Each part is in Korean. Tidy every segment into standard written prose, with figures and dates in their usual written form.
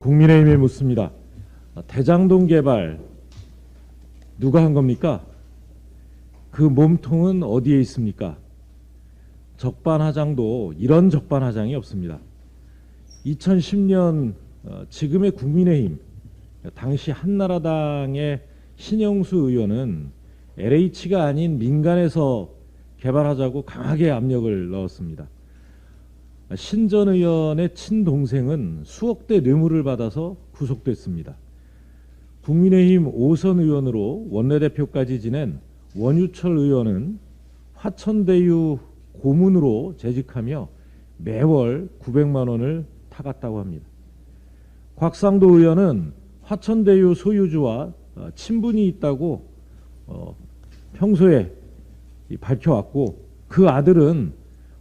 국민의힘에 묻습니다. 대장동 개발 누가 한 겁니까? 그 몸통은 어디에 있습니까? 적반하장도 이런 적반하장이 없습니다. 2010년 지금의 국민의힘, 당시 한나라당의 신영수 의원은 LH가 아닌 민간에서 개발하자고 강하게 압력을 넣었습니다. 신 전 의원의 친동생은 수억대 뇌물을 받아서 구속됐습니다. 국민의힘 5선 의원으로 원내대표까지 지낸 원유철 의원은 화천대유 고문으로 재직하며 매월 900만 원을 타갔다고 합니다. 곽상도 의원은 화천대유 소유주와 친분이 있다고 평소에 밝혀왔고, 그 아들은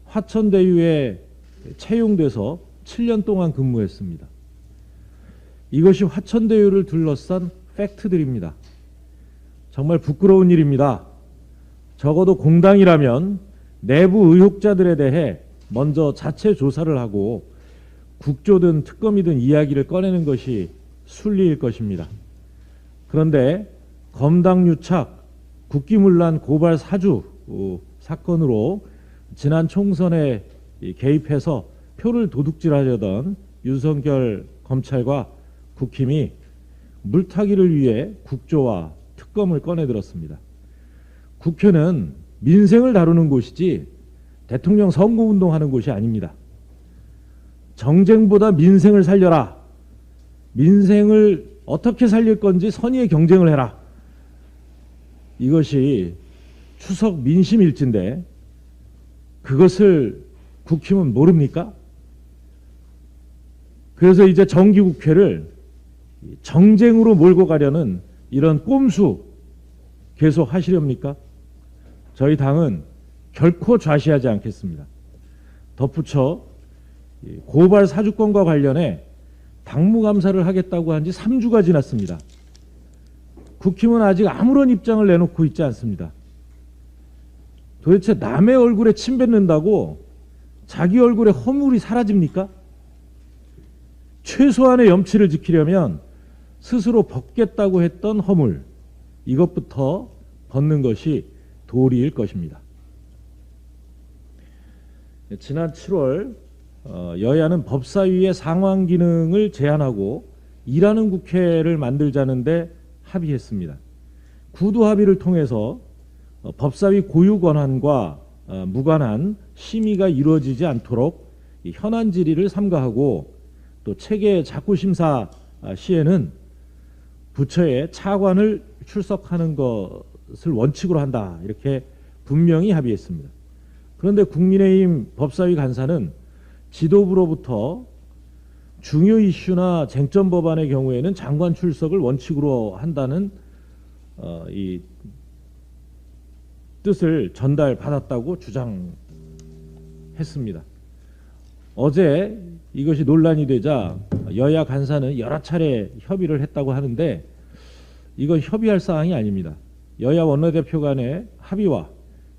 화천대유에 채용돼서 7년 동안 근무했습니다. 이것이 화천대유를 둘러싼 팩트들입니다. 정말 부끄러운 일입니다. 적어도 공당이라면 내부 의혹자들에 대해 먼저 자체 조사를 하고 국조든 특검이든 이야기를 꺼내는 것이 순리일 것입니다. 그런데 검당유착, 국기문란 고발 사주 사건으로 지난 총선에 개입해서 표를 도둑질하려던 윤석열 검찰과 국힘이 물타기를 위해 국조와 특검을 꺼내들었습니다. 국회는 민생을 다루는 곳이지 대통령 선거운동하는 곳이 아닙니다. 정쟁보다 민생을 살려라. 민생을 어떻게 살릴 건지 선의의 경쟁을 해라. 이것이 추석 민심일지인데 그것을 국힘은 모릅니까? 그래서 이제 정기국회를 정쟁으로 몰고 가려는 이런 꼼수 계속 하시렵니까? 저희 당은 결코 좌시하지 않겠습니다. 덧붙여 고발 사주권과 관련해 당무감사를 하겠다고 한 지 3주가 지났습니다. 국힘은 아직 아무런 입장을 내놓고 있지 않습니다. 도대체 남의 얼굴에 침 뱉는다고 자기 얼굴에 허물이 사라집니까? 최소한의 염치를 지키려면 스스로 벗겠다고 했던 허물, 이것부터 벗는 것이 도리일 것입니다. 지난 7월 여야는 법사위의 상황 기능을 제한하고 일하는 국회를 만들자는데 합의했습니다. 구두 합의를 통해서 법사위 고유 권한과 무관한 심의가 이루어지지 않도록 현안 질의를 삼가하고, 또 체계 작구 심사 시에는 부처의 차관을 출석하는 것을 원칙으로 한다, 이렇게 분명히 합의했습니다. 그런데 국민의힘 법사위 간사는 지도부로부터 중요 이슈나 쟁점 법안의 경우에는 장관 출석을 원칙으로 한다는 이 뜻을 전달받았다고 주장했습니다. 어제 이것이 논란이 되자 여야 간사는 여러 차례 협의를 했다고 하는데 이건 협의할 사항이 아닙니다. 여야 원내대표 간의 합의와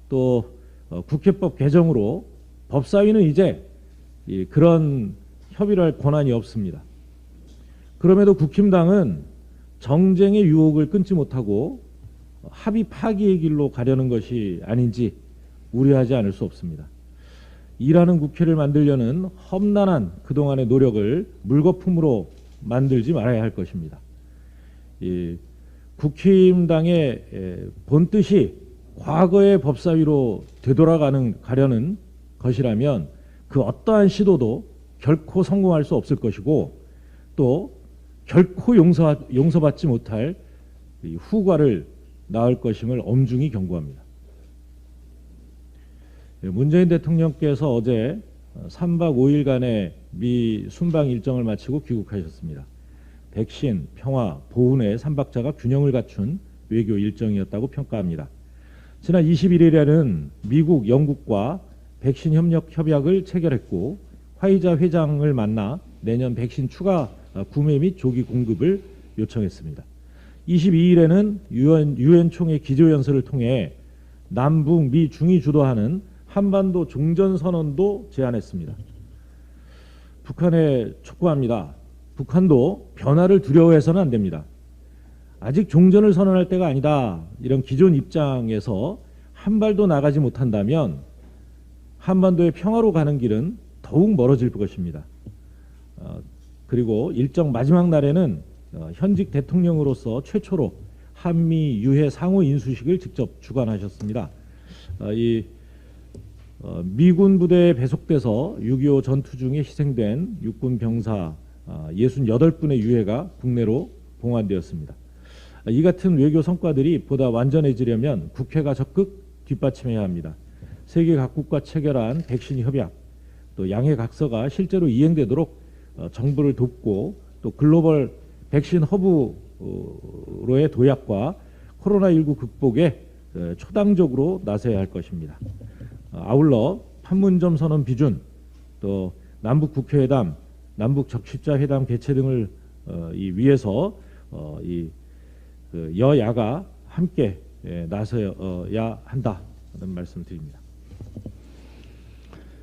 또 국회법 개정으로 법사위는 이제 그런 협의를 할 권한이 없습니다. 그럼에도 국힘당은 정쟁의 유혹을 끊지 못하고 합의 파기의 길로 가려는 것이 아닌지 우려하지 않을 수 없습니다. 일하는 국회를 만들려는 험난한 그동안의 노력을 물거품으로 만들지 말아야 할 것입니다. 국힘당의 본뜻이 과거의 법사위로 되돌아가려는 것이라면 그 어떠한 시도도 결코 성공할 수 없을 것이고, 또 결코 용서받지 못할 후과를 낳을 것임을 엄중히 경고합니다. 문재인 대통령께서 어제 3박 5일간의 미 순방 일정을 마치고 귀국하셨습니다. 백신, 평화, 보훈의 3박자가 균형을 갖춘 외교 일정이었다고 평가합니다. 지난 21일에는 미국, 영국과 백신 협력 협약을 체결했고, 화이자 회장을 만나 내년 백신 추가 구매 및 조기 공급을 요청했습니다. 22일에는 유엔 총회 기조연설을 통해 남북, 미, 중이 주도하는 한반도 종전선언도 제안했습니다. 북한에 촉구합니다. 북한도 변화를 두려워해서는 안 됩니다. 아직 종전을 선언할 때가 아니다. 이런 기존 입장에서 한 발도 나가지 못한다면 한반도의 평화로 가는 길은 더욱 멀어질 것입니다. 그리고 일정 마지막 날에는 현직 대통령으로서 최초로 한미 유해 상호 인수식을 직접 주관하셨습니다. 미군 부대에 배속돼서 6.25 전투 중에 희생된 육군 병사 68분의 유해가 국내로 봉환되었습니다. 이 같은 외교 성과들이 보다 완전해지려면 국회가 적극 뒷받침해야 합니다. 세계 각국과 체결한 백신 협약, 또 양해 각서가 실제로 이행되도록 정부를 돕고 또 글로벌 백신 허브로의 도약과 코로나19 극복에 초당적으로 나서야 할 것입니다. 아울러 판문점 선언 비준, 또 남북 국회회담, 남북 적십자 회담 개최 등을 위해서 여야가 함께 나서야 한다는 말씀드립니다.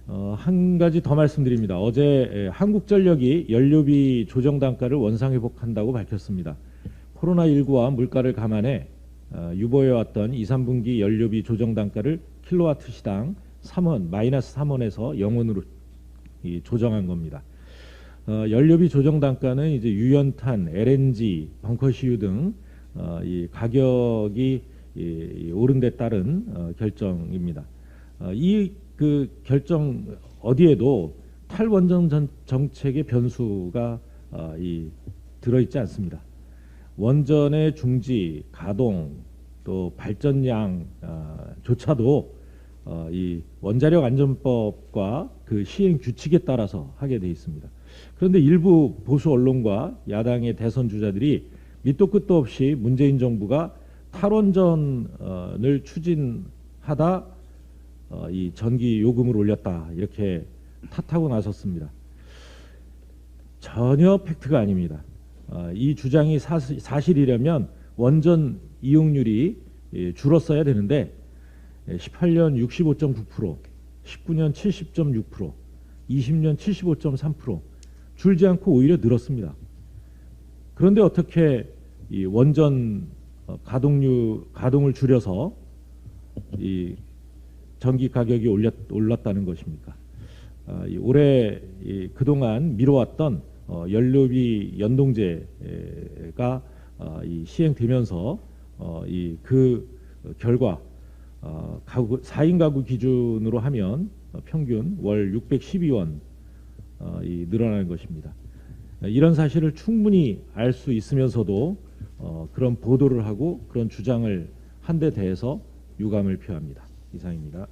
한 가지 더 말씀드립니다. 어제 한국전력이 연료비 조정 단가를 원상회복한다고 밝혔습니다. 코로나19와 물가를 감안해 유보해왔던 2, 3분기 연료비 조정 단가를 킬로와트 시당 3원, 마이너스 3원에서 0원으로 조정한 겁니다. 연료비 조정 단가는 이제 유연탄, LNG, 벙커시유 등 이 가격이 오른 데 따른 결정입니다. 이 그 결정 어디에도 탈원전 정책의 변수가 들어있지 않습니다. 원전의 중지, 가동, 또 발전량조차도 이 원자력 안전법과 그 시행 규칙에 따라서 하게 돼 있습니다. 그런데 일부 보수 언론과 야당의 대선 주자들이 밑도 끝도 없이 문재인 정부가 탈원전을 추진하다 이 전기 요금을 올렸다 이렇게 탓하고 나섰습니다. 전혀 팩트가 아닙니다. 이 주장이 사실이려면 원전 이용률이 줄었어야 되는데 18년 65.9%, 19년 70.6%, 20년 75.3% 줄지 않고 오히려 늘었습니다. 그런데 어떻게 이 원전 가동을 줄여서 이 전기 가격이 올랐다는 것입니까? 올해 그동안 미뤄왔던 연료비 연동제가 시행되면서 그 결과 4인 가구 기준으로 하면 평균 월 612원 늘어나는 것입니다. 이런 사실을 충분히 알 수 있으면서도 그런 보도를 하고 그런 주장을 한 데 대해서 유감을 표합니다. 이상입니다.